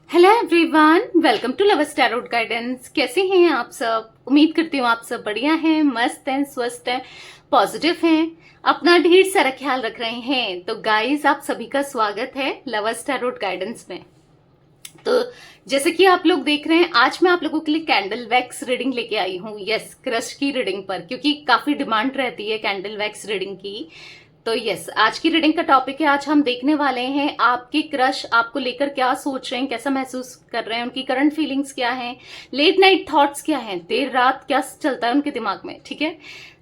Hello everyone, welcome to love tarot guidance. कैसे हैं आप सब? उम्मीद करती हूँ आप सब बढ़िया हैं, मस्त हैं, स्वस्थ हैं, पॉजिटिव हैं, अपना ढेर सारा ख्याल रख रहे हैं। तो गाइस, आप सभी का स्वागत है लव टैरोट गाइडेंस में। तो जैसे कि आप लोग देख रहे हैं, आज मैं आप लोगों के लिए कैंडल वैक्स रीडिंग लेके आई हूँ। यस, क्रश की रीडिंग पर, क्योंकि काफी डिमांड रहती है कैंडल वैक्स रीडिंग की। तो यस, आज की रीडिंग का टॉपिक है, आज हम देखने वाले हैं आपके क्रश आपको लेकर क्या सोच रहे हैं, कैसा महसूस कर रहे हैं, उनकी करंट फीलिंग्स क्या हैं, लेट नाइट थॉट्स क्या हैं, देर रात क्या चलता है उनके दिमाग में। ठीक है,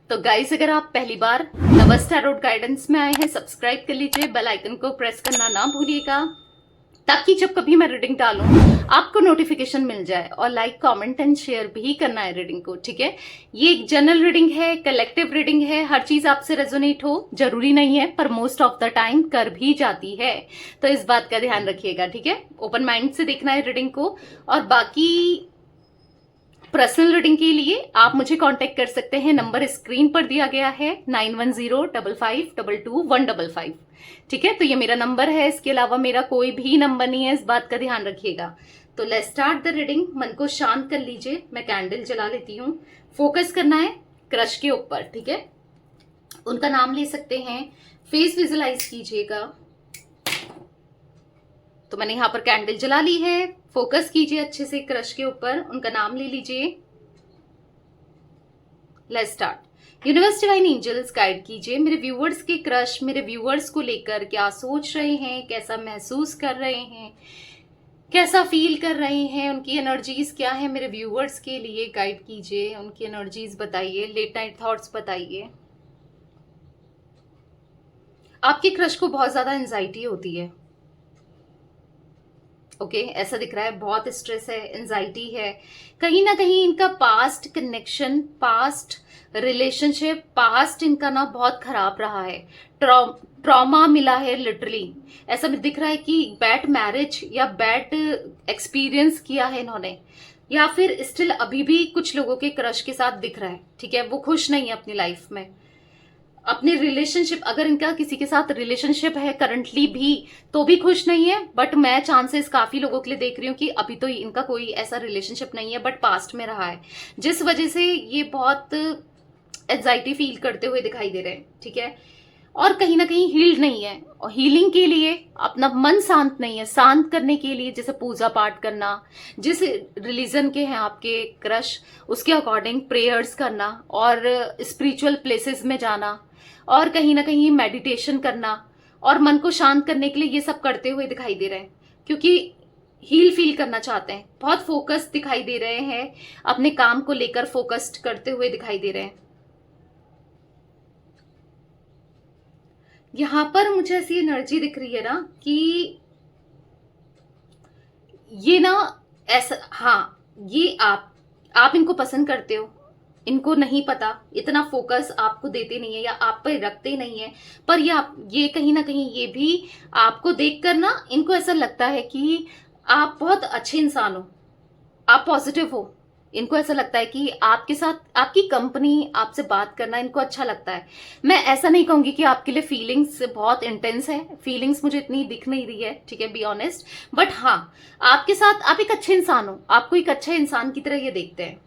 तो गाइस, अगर आप पहली बार नवस टैरोट गाइडेंस में आए हैं, सब्सक्राइब कर लीजिए, बेल आइकन को प्रेस करना ना भूलिएगा, ताकि जब कभी मैं रीडिंग डालूं आपको नोटिफिकेशन मिल जाए। और लाइक, कमेंट एंड शेयर भी करना है रीडिंग को। ठीक है, ये एक जनरल रीडिंग है, कलेक्टिव रीडिंग है, हर चीज आपसे रेजोनेट हो जरूरी नहीं है, पर मोस्ट ऑफ द टाइम कर भी जाती है। तो इस बात का ध्यान रखिएगा। ठीक है, ओपन माइंड से देखना है रीडिंग को। और बाकी पर्सनल रीडिंग के लिए आप मुझे कांटेक्ट कर सकते हैं, नंबर स्क्रीन पर दिया गया है 9105522155। ठीक है, तो ये मेरा नंबर है, इसके अलावा मेरा कोई भी नंबर नहीं है, इस बात का ध्यान रखिएगा। तो लेट्स स्टार्ट द रीडिंग। मन को शांत कर लीजिए, मैं कैंडल जला लेती हूँ। फोकस करना है क्रश के ऊपर। ठीक है, उनका नाम ले सकते हैं, फेस विजुलाइज कीजिएगा। तो मैंने यहां पर कैंडल जला ली है, फोकस कीजिए अच्छे से क्रश के ऊपर, उनका नाम ले लीजिए। Let's start. Universe divine angels guide कीजिए मेरे व्यूअर्स के क्रश मेरे व्यूअर्स को लेकर क्या सोच रहे हैं, कैसा महसूस कर रहे हैं, कैसा फील कर रहे हैं, उनकी एनर्जीज क्या है मेरे व्यूअर्स के लिए। गाइड कीजिए, उनकी एनर्जीज बताइए, लेट नाइट थॉट्स बताइए। आपके क्रश को बहुत ज्यादा एंजाइटी होती है। ओके, ऐसा दिख रहा है, बहुत स्ट्रेस है, एंजाइटी है। कहीं ना कहीं इनका past connection, past relationship, past इनका ना बहुत खराब रहा है, ट्रॉमा मिला है लिटरली। ऐसा भी दिख रहा है कि बैड मैरिज या बैड एक्सपीरियंस किया है इन्होंने, या फिर स्टिल अभी भी कुछ लोगों के क्रश के साथ दिख रहा है। ठीक है, वो खुश नहीं है अपनी लाइफ में, अपने रिलेशनशिप, अगर इनका किसी के साथ रिलेशनशिप है करंटली भी, तो भी खुश नहीं है। बट मैं चांसेस काफी लोगों के लिए देख रही हूँ कि अभी तो इनका कोई ऐसा रिलेशनशिप नहीं है, बट पास्ट में रहा है, जिस वजह से ये बहुत एंजाइटी फील करते हुए दिखाई दे रहे हैं। ठीक है, और कहीं ना कहीं हील्ड नहीं है, और हीलिंग के लिए अपना मन शांत नहीं है, शांत करने के लिए जैसे पूजा पाठ करना, जिस रिलीजन के हैं आपके क्रश उसके अकॉर्डिंग प्रेयर्स करना, और स्पिरिचुअल प्लेसेस में जाना, और कहीं ना कहीं मेडिटेशन करना, और मन को शांत करने के लिए ये सब करते हुए दिखाई दे रहे हैं, क्योंकि हील फील करना चाहते हैं। बहुत फोकस दिखाई दे रहे हैं, अपने काम को लेकर फोकस्ड करते हुए दिखाई दे रहे हैं। यहां पर मुझे ऐसी एनर्जी दिख रही है ना कि ये ना ऐसा, हाँ, ये आप इनको पसंद करते हो, इनको नहीं पता, इतना फोकस आपको देते नहीं है या आप पर रखते नहीं है, पर ये कहीं ना कहीं ये भी आपको देखकर ना इनको ऐसा लगता है कि आप बहुत अच्छे इंसान हो, आप पॉजिटिव हो। इनको ऐसा लगता है कि आपके साथ आपकी कंपनी, आपसे बात करना इनको अच्छा लगता है। मैं ऐसा नहीं कहूंगी कि आपके लिए फीलिंग्स बहुत इंटेंस है, फीलिंग्स मुझे इतनी दिख नहीं रही है, ठीक है, बी ऑनेस्ट। बट हाँ, आपके साथ आप एक अच्छे इंसान हो, आपको एक अच्छे इंसान की तरह ये देखते हैं।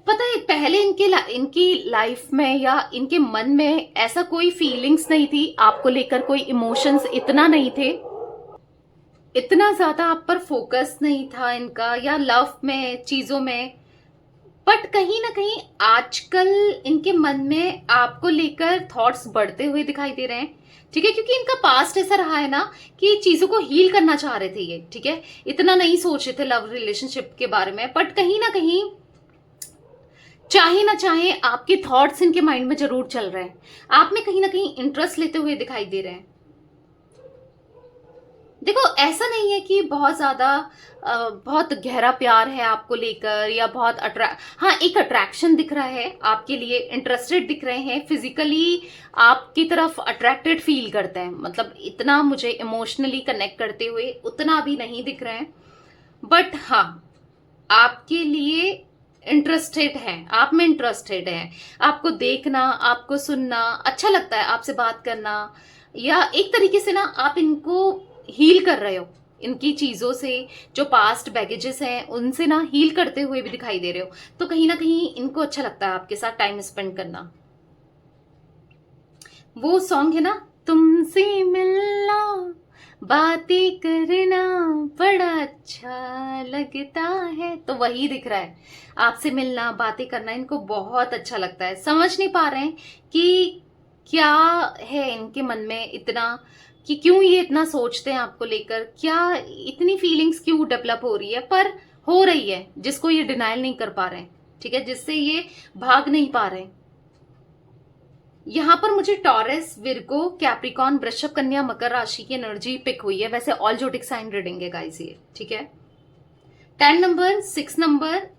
पता है, पहले इनकी लाइफ में या इनके मन में ऐसा कोई फीलिंग्स नहीं थी आपको लेकर, कोई इमोशंस इतना नहीं थे, इतना ज्यादा आप पर फोकस नहीं था इनका, या लव में, चीजों में। बट कहीं ना कहीं आजकल इनके मन में आपको लेकर थॉट्स बढ़ते हुए दिखाई दे रहे हैं। ठीक है, क्योंकि इनका पास्ट ऐसा रहा है ना कि चीजों को हील करना चाह रहे थे ये। ठीक है, इतना नहीं सोच रहे थे लव रिलेशनशिप के बारे में, बट कहीं ना कहीं चाहे ना चाहे आपके थॉट्स इनके माइंड में जरूर चल रहे हैं, आप में कहीं ना कहीं इंटरेस्ट लेते हुए दिखाई दे रहे हैं। देखो, ऐसा नहीं है कि बहुत ज्यादा बहुत गहरा प्यार है आपको लेकर, या बहुत हाँ, एक अट्रैक्शन दिख रहा है आपके लिए, इंटरेस्टेड दिख रहे हैं, फिजिकली आपकी तरफ अट्रैक्टेड फील करते हैं, मतलब इतना मुझे इमोशनली कनेक्ट करते हुए उतना भी नहीं दिख रहे हैं। बट हाँ, आपके लिए इंटरेस्टेड हैं, आप में इंटरेस्टेड हैं, आपको देखना, आपको सुनना अच्छा लगता है, आपसे बात करना, या एक तरीके से ना आप इनको हील कर रहे हो, इनकी चीजों से, जो पास्ट बैगेजेस हैं उनसे ना हील करते हुए भी दिखाई दे रहे हो। तो कहीं ना कहीं इनको अच्छा लगता है आपके साथ टाइम स्पेंड करना। वो सॉन्ग है ना, तुमसे मिलना बातें करना बड़ा अच्छा लगता है, तो वही दिख रहा है। आपसे मिलना बातें करना इनको बहुत अच्छा लगता है। समझ नहीं पा रहे हैं कि क्या है इनके मन में इतना, कि क्यों ये इतना सोचते हैं आपको लेकर, क्या इतनी फीलिंग्स क्यों डेवलप हो रही है, पर हो रही है, जिसको ये डिनाइल नहीं कर पा रहे हैं, ठीक है, जिससे ये भाग नहीं पा रहे हैं। यहाँ पर मुझे टॉरस, विर्गो, कैप्रिकॉन, वृषभ, कन्या, मकर राशि की एनर्जी पिक हुई है। वैसे ऑल जोडिक साइन रीडिंग है गाइस ये, ठीक है। 10 नंबर, 6 नंबर,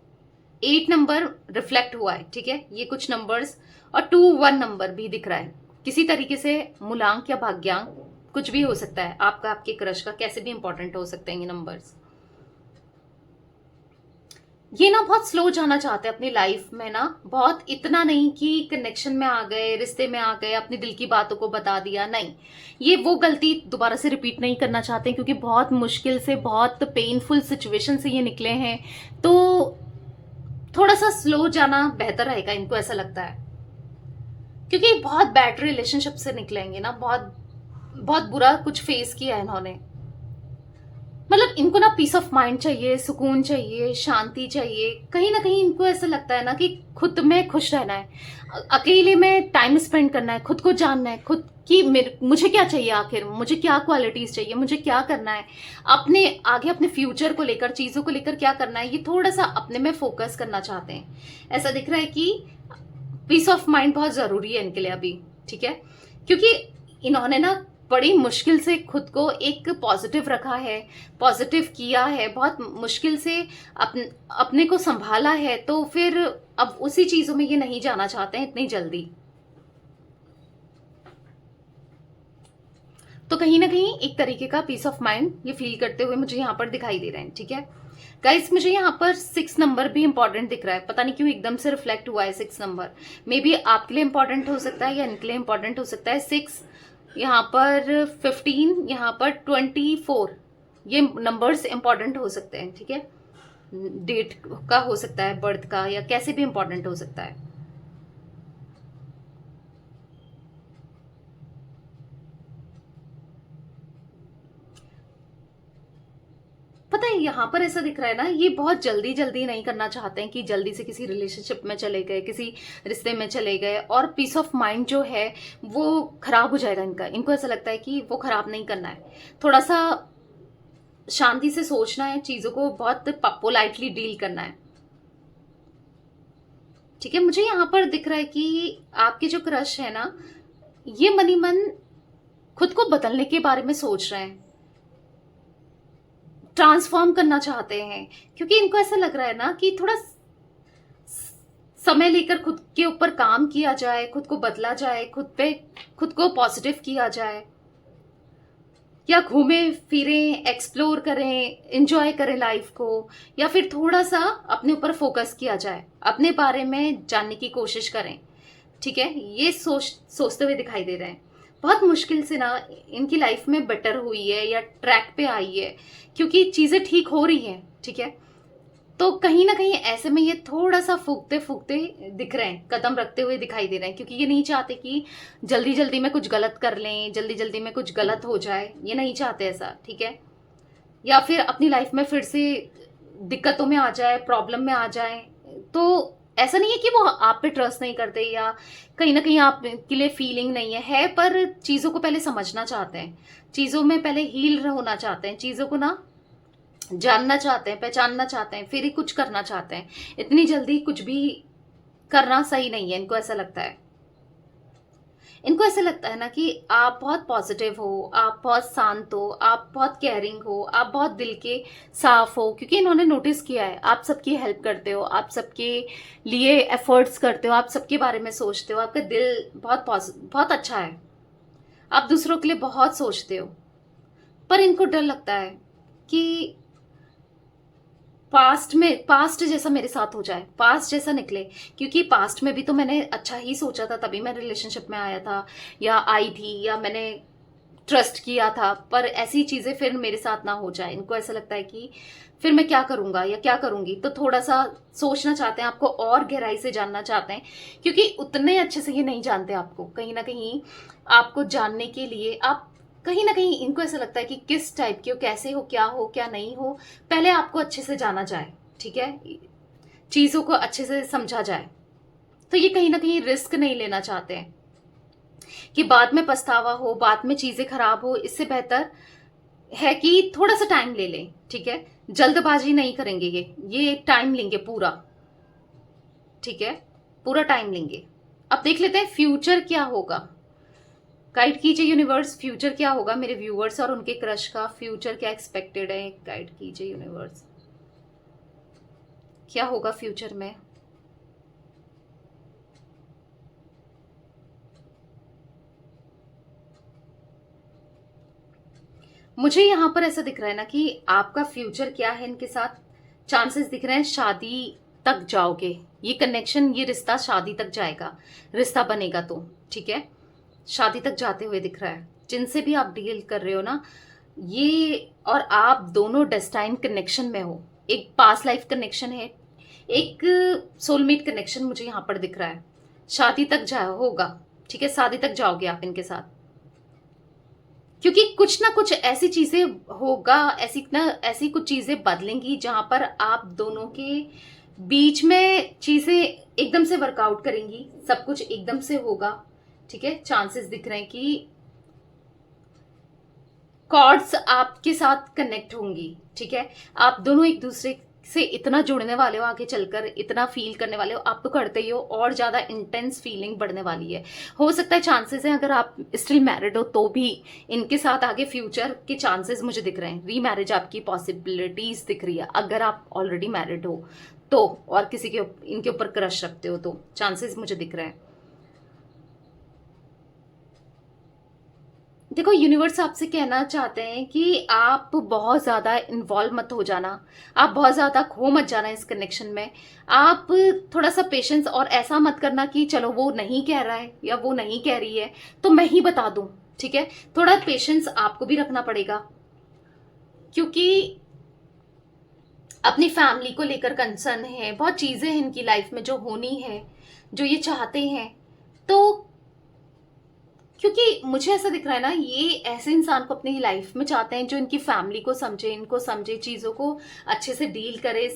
8 नंबर रिफ्लेक्ट हुआ है, ठीक है, ये कुछ नंबर्स, और 2 1 नंबर भी दिख रहा है। किसी तरीके से मूलांक या भाग्यांक कुछ भी हो सकता है आपका, आपके क्रश का, कैसे भी इंपॉर्टेंट हो सकते हैं ये नंबर्स। ये ना बहुत स्लो जाना चाहते हैं अपनी लाइफ में ना, बहुत इतना नहीं कि कनेक्शन में आ गए, रिश्ते में आ गए, अपनी दिल की बातों को बता दिया, नहीं, ये वो गलती दोबारा से रिपीट नहीं करना चाहते, क्योंकि बहुत मुश्किल से, बहुत पेनफुल सिचुएशन से ये निकले हैं। तो थोड़ा सा स्लो जाना बेहतर रहेगा, इनको ऐसा लगता है, क्योंकि बहुत बैड रिलेशनशिप से निकलेंगे ना, बहुत बहुत बुरा कुछ फेस किया है इन्होंने। मतलब इनको ना पीस ऑफ माइंड चाहिए, सुकून चाहिए, शांति चाहिए। कहीं ना कहीं इनको ऐसा लगता है ना कि खुद में खुश रहना है, अकेले में टाइम स्पेंड करना है, खुद को जानना है, खुद की मुझे क्या चाहिए, आखिर मुझे क्या क्वालिटीज चाहिए, मुझे क्या करना है, अपने आगे अपने फ्यूचर को लेकर, चीजों को लेकर क्या करना है, ये थोड़ा सा अपने में फोकस करना चाहते हैं। ऐसा दिख रहा है कि पीस ऑफ माइंड बहुत जरूरी है इनके लिए अभी, ठीक है, क्योंकि इन्होंने ना बड़ी मुश्किल से खुद को एक पॉजिटिव रखा है, पॉजिटिव किया है, बहुत मुश्किल से अपने को संभाला है, तो फिर अब उसी चीजों में ये नहीं जाना चाहते हैं इतनी जल्दी। तो कहीं ना कहीं एक तरीके का पीस ऑफ माइंड ये फील करते हुए मुझे यहाँ पर दिखाई दे रहे हैं, ठीक है गाइस। मुझे यहाँ पर 6 नंबर भी इंपॉर्टेंट दिख रहा है, पता नहीं क्यों एकदम से रिफ्लेक्ट हुआ है 6 नंबर। मे बी आपके लिए इंपॉर्टेंट हो सकता है या इनके लिए इंपॉर्टेंट हो सकता है। 6, यहाँ पर 15, यहाँ पर 24, ये नंबर्स इंपॉर्टेंट हो सकते हैं, ठीक है, डेट का हो सकता है, बर्थ का, या कैसे भी इंपॉर्टेंट हो सकता है। पता है यहाँ पर ऐसा दिख रहा है ना, ये बहुत जल्दी जल्दी नहीं करना चाहते हैं कि जल्दी से किसी रिलेशनशिप में चले गए, किसी रिश्ते में चले गए, और पीस ऑफ माइंड जो है वो खराब हो जाएगा इनका। इनको ऐसा लगता है कि वो खराब नहीं करना है, थोड़ा सा शांति से सोचना है, चीजों को बहुत पोलाइटली डील करना है, ठीक है। मुझे यहाँ पर दिख रहा है कि आपके जो क्रश है ना, ये मनी मन खुद को बदलने के बारे में सोच रहे हैं, ट्रांसफॉर्म करना चाहते हैं, क्योंकि इनको ऐसा लग रहा है ना कि थोड़ा समय लेकर खुद के ऊपर काम किया जाए, खुद को बदला जाए, खुद को पॉजिटिव किया जाए, या घूमे फिरे, एक्सप्लोर करें, एंजॉय करें लाइफ को, या फिर थोड़ा सा अपने ऊपर फोकस किया जाए, अपने बारे में जानने की कोशिश करें, ठीक है। ये सोचते हुए दिखाई दे रहे हैं। बहुत मुश्किल से ना इनकी लाइफ में बेटर हुई है या ट्रैक पे आई है, क्योंकि चीजें ठीक हो रही हैं, ठीक है। तो कहीं ना कहीं ऐसे में ये थोड़ा सा फूकते फूकते दिख रहे हैं, कदम रखते हुए दिखाई दे रहे हैं, क्योंकि ये नहीं चाहते कि जल्दी जल्दी में कुछ गलत कर लें, जल्दी जल्दी में कुछ गलत हो जाए, ये नहीं चाहते ऐसा, ठीक है। या फिर अपनी लाइफ में फिर से दिक्कतों में आ जाए, प्रॉब्लम में आ जाए। तो ऐसा नहीं है कि वो आप पे ट्रस्ट नहीं करते, या कहीं ना कहीं आपके लिए फीलिंग नहीं है, पर चीजों को पहले समझना चाहते हैं, चीजों में पहले हील होना चाहते हैं, चीजों को ना जानना चाहते हैं, पहचानना चाहते हैं, फिर ही कुछ करना चाहते हैं। इतनी जल्दी कुछ भी करना सही नहीं है, इनको ऐसा लगता है। इनको ऐसा लगता है ना कि आप बहुत पॉजिटिव हो, आप बहुत शांत हो, आप बहुत केयरिंग हो, आप बहुत दिल के साफ हो, क्योंकि इन्होंने नोटिस किया है आप सबकी हेल्प करते हो, आप सबके लिए एफर्ट्स करते हो, आप सबके बारे में सोचते हो, आपका दिल बहुत अच्छा है, आप दूसरों के लिए बहुत सोचते हो। पर इनको डर लगता है कि पास्ट जैसा मेरे साथ हो जाए, पास्ट जैसा निकले, क्योंकि पास्ट में भी तो मैंने अच्छा ही सोचा था, तभी मैं रिलेशनशिप में आया था या आई थी, या मैंने ट्रस्ट किया था। पर ऐसी चीजें फिर मेरे साथ ना हो जाए। इनको ऐसा लगता है कि फिर मैं क्या करूंगा या क्या करूंगी, तो थोड़ा सा सोचना चाहते हैं, आपको और गहराई से जानना चाहते हैं, क्योंकि उतने अच्छे से ये नहीं जानते आपको। कहीं ना कहीं आपको जानने के लिए आप कहीं ना कहीं इनको ऐसा लगता है कि किस टाइप के हो, कैसे हो क्या नहीं हो, पहले आपको अच्छे से जाना जाए, ठीक है, चीजों को अच्छे से समझा जाए। तो ये कहीं ना कहीं रिस्क नहीं लेना चाहते हैं कि बाद में पछतावा हो, बाद में चीजें खराब हो। इससे बेहतर है कि थोड़ा सा टाइम ले लें, ठीक है, जल्दबाजी नहीं करेंगे, ये टाइम लेंगे पूरा, ठीक है, पूरा टाइम लेंगे। अब देख लेते हैं फ्यूचर क्या होगा। गाइड कीजिए यूनिवर्स, फ्यूचर क्या होगा मेरे व्यूअर्स और उनके क्रश का, फ्यूचर क्या एक्सपेक्टेड है। गाइड कीजिए यूनिवर्स, क्या होगा फ्यूचर में। मुझे यहां पर ऐसा दिख रहा है ना कि आपका फ्यूचर क्या है इनके साथ, चांसेस दिख रहे हैं शादी तक जाओगे, ये कनेक्शन, ये रिश्ता शादी तक जाएगा, रिश्ता बनेगा तो, ठीक है, शादी तक जाते हुए दिख रहा है। जिनसे भी आप डील कर रहे हो ना, ये और आप दोनों डेस्टाइन कनेक्शन में हो, एक पास्ट लाइफ कनेक्शन है, एक सोलमेट कनेक्शन मुझे यहां पर दिख रहा है। शादी तक जा होगा, ठीक है, शादी तक जाओगे आप इनके साथ, क्योंकि कुछ ना कुछ ऐसी चीजें होगा, ऐसी कुछ चीजें बदलेंगी जहां पर आप दोनों के बीच में चीजें एकदम से वर्कआउट करेंगी, सब कुछ एकदम से होगा, ठीक है। चांसेस दिख रहे हैं कि कॉर्ड्स आपके साथ कनेक्ट होंगी, ठीक है, आप दोनों एक दूसरे से इतना जुड़ने वाले हो, आगे चलकर इतना फील करने वाले हो, आप तो करते ही हो, और ज्यादा इंटेंस फीलिंग बढ़ने वाली है। हो सकता है चांसेस हैं अगर आप स्टिल मैरिड हो तो भी इनके साथ आगे फ्यूचर के चांसेस मुझे दिख रहे हैं, रीमैरिज आपकी पॉसिबिलिटीज दिख रही है अगर आप ऑलरेडी मैरिड हो तो, और किसी के इनके ऊपर क्रश रखते हो तो चांसेस मुझे दिख रहे हैं। देखो यूनिवर्स आपसे कहना चाहते हैं कि आप बहुत ज्यादा इन्वॉल्व मत हो जाना, आप बहुत ज्यादा खो मत जाना इस कनेक्शन में। आप थोड़ा सा पेशेंस, और ऐसा मत करना कि चलो वो नहीं कह रहा है या वो नहीं कह रही है तो मैं ही बता दूं, ठीक है, थोड़ा पेशेंस आपको भी रखना पड़ेगा, क्योंकि अपनी फैमिली को लेकर कंसर्न है, बहुत चीजें हैं इनकी लाइफ में जो होनी है, जो ये चाहते हैं। तो क्योंकि मुझे ऐसा दिख रहा है ना, ये ऐसे इंसान को अपनी लाइफ में चाहते हैं जो इनकी फैमिली को समझे, इनको समझे, चीजों को अच्छे से डील करे,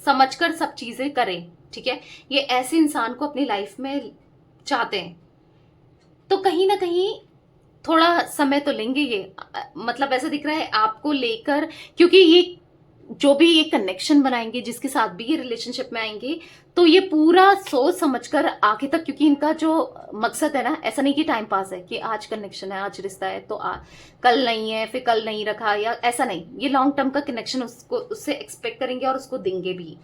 समझकर सब चीजें करे, ठीक है, ये ऐसे इंसान को अपनी लाइफ में चाहते हैं। तो कहीं ना कहीं थोड़ा समय तो लेंगे ये, मतलब ऐसा दिख रहा है आपको लेकर, क्योंकि ये जो भी ये कनेक्शन बनाएंगे, जिसके साथ भी ये रिलेशनशिप में आएंगे, तो ये पूरा सोच समझकर आगे तक, क्योंकि इनका जो मकसद है ना, ऐसा नहीं कि टाइम पास है कि आज कनेक्शन है, आज रिश्ता है तो कल नहीं है, फिर कल नहीं रखा, या ऐसा नहीं, ये लॉन्ग टर्म का कनेक्शन उसको उससे एक्सपेक्ट करेंगे और उसको देंगे भी,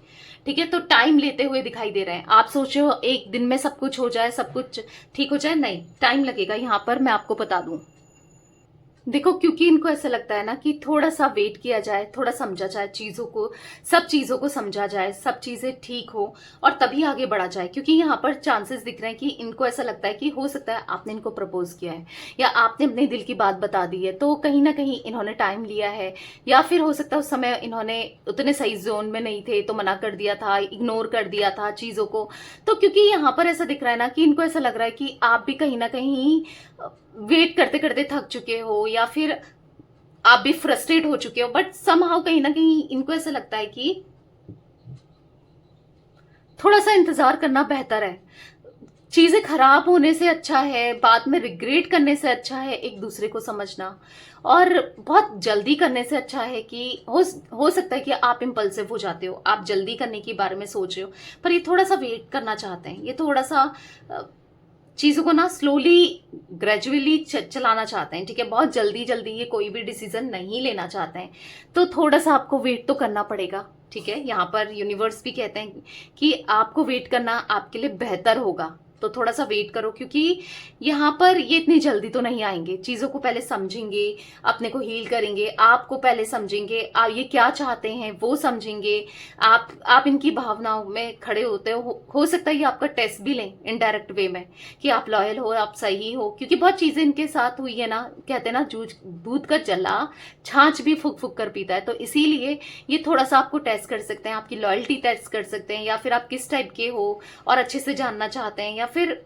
ठीक है। तो टाइम लेते हुए दिखाई दे रहे हैं। आप सोचो एक दिन में सब कुछ हो जाए, सब कुछ ठीक हो जाए, नहीं, टाइम लगेगा यहाँ पर, मैं आपको बता दूं। देखो क्योंकि इनको ऐसा लगता है ना कि थोड़ा सा वेट किया जाए, थोड़ा समझा जाए चीजों को, सब चीजों को समझा जाए, सब चीजें ठीक हो और तभी आगे बढ़ा जाए। क्योंकि यहाँ पर चांसेस दिख रहे हैं कि इनको ऐसा लगता है कि हो सकता है आपने इनको प्रपोज किया है या आपने अपने दिल की बात बता दी है, तो कहीं ना कहीं इन्होंने टाइम लिया है, या फिर हो सकता है उस समय इन्होंने उतने सही जोन में नहीं थे तो मना कर दिया था, इग्नोर कर दिया था चीजों को। तो क्योंकि यहाँ पर ऐसा दिख रहा है ना कि इनको ऐसा लग रहा है कि आप भी कहीं ना कहीं वेट करते करते थक चुके हो, या फिर आप भी फ्रस्ट्रेट हो चुके हो, बट समहाउ कहीं ना कहीं इनको ऐसा लगता है कि थोड़ा सा इंतजार करना बेहतर है। चीजें खराब होने से अच्छा है, बाद में रिग्रेट करने से अच्छा है एक दूसरे को समझना, और बहुत जल्दी करने से अच्छा है कि हो सकता है कि आप इम्पल्सिव हो जाते हो, आप जल्दी करने के बारे में सोच रहे हो, पर ये थोड़ा सा वेट करना चाहते हैं, ये थोड़ा सा चीजों को ना स्लोली ग्रेजुअली चलाना चाहते हैं, ठीक है, बहुत जल्दी जल्दी ये कोई भी डिसीजन नहीं लेना चाहते हैं। तो थोड़ा सा आपको वेट तो करना पड़ेगा, ठीक है। यहाँ पर यूनिवर्स भी कहते हैं कि आपको वेट करना आपके लिए बेहतर होगा, तो थोड़ा सा वेट करो, क्योंकि यहाँ पर ये इतनी जल्दी तो नहीं आएंगे। चीजों को पहले समझेंगे, अपने को हील करेंगे, आपको पहले समझेंगे, आप ये क्या चाहते हैं वो समझेंगे, आप इनकी भावनाओं में खड़े होते हो सकता है ये आपका टेस्ट भी लें इनडायरेक्ट वे में कि आप लॉयल हो, आप सही हो, क्योंकि बहुत चीजें इनके साथ हुई है ना, कहते हैं ना जूझ दूध का जला छाछ भी फूक फूक कर पीता है। तो इसीलिए ये थोड़ा सा आपको टेस्ट कर सकते हैं, आपकी लॉयल्टी टेस्ट कर सकते हैं, या फिर आप किस टाइप के हो और अच्छे से जानना चाहते हैं, या फिर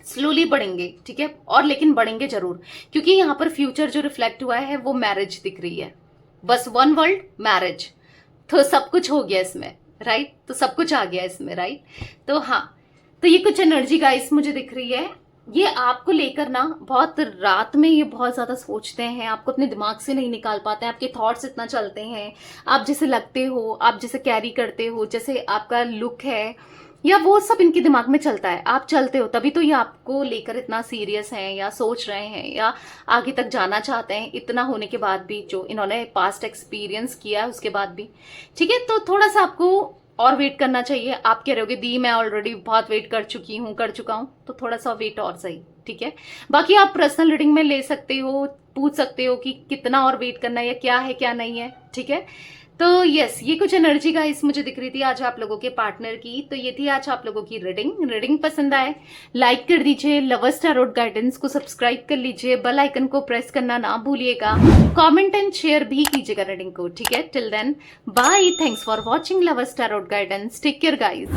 स्लोली बढ़ेंगे, ठीक है, और लेकिन बढ़ेंगे जरूर, क्योंकि यहाँ पर फ्यूचर जो रिफ्लेक्ट हुआ है वो मैरिज दिख रही है। बस वन वर्ल्ड मैरिज, तो सब कुछ हो गया इसमें, राइट, तो सब कुछ आ गया इसमें, राइट। तो हाँ, तो ये कुछ एनर्जी गाइस मुझे दिख रही है। ये आपको लेकर ना बहुत रात में ये बहुत ज्यादा सोचते हैं, आपको अपने दिमाग से नहीं निकाल पाते हैं, आपके थॉट्स इतना चलते हैं, आप जैसे लगते हो, आप जैसे कैरी करते हो, जैसे आपका लुक है, या वो सब इनके दिमाग में चलता है, आप चलते हो, तभी तो ये आपको लेकर इतना सीरियस हैं या सोच रहे हैं या आगे तक जाना चाहते हैं, इतना होने के बाद भी, जो इन्होंने पास्ट एक्सपीरियंस किया है उसके बाद भी, ठीक है। तो थोड़ा सा आपको और वेट करना चाहिए। आप कह रहे होगे दी मैं ऑलरेडी बहुत वेट कर चुका हूं, तो थोड़ा सा वेट और सही, ठीक है। बाकी आप पर्सनल रीडिंग में ले सकते हो, पूछ सकते हो कि कितना और वेट करना है या क्या है क्या नहीं है, ठीक है। तो यस, ये कुछ एनर्जी का इस मुझे दिख रही थी आज आप लोगों के पार्टनर की। तो ये थी आज आप लोगों की रीडिंग पसंद आए लाइक कर दीजिए, लवर्स टैरोट गाइडेंस को सब्सक्राइब कर लीजिए, बेल आइकन को प्रेस करना ना भूलिएगा, कमेंट एंड शेयर भी कीजिएगा रीडिंग को, ठीक है। Till then bye, thanks for watching lovers tarot guidance, take care guys.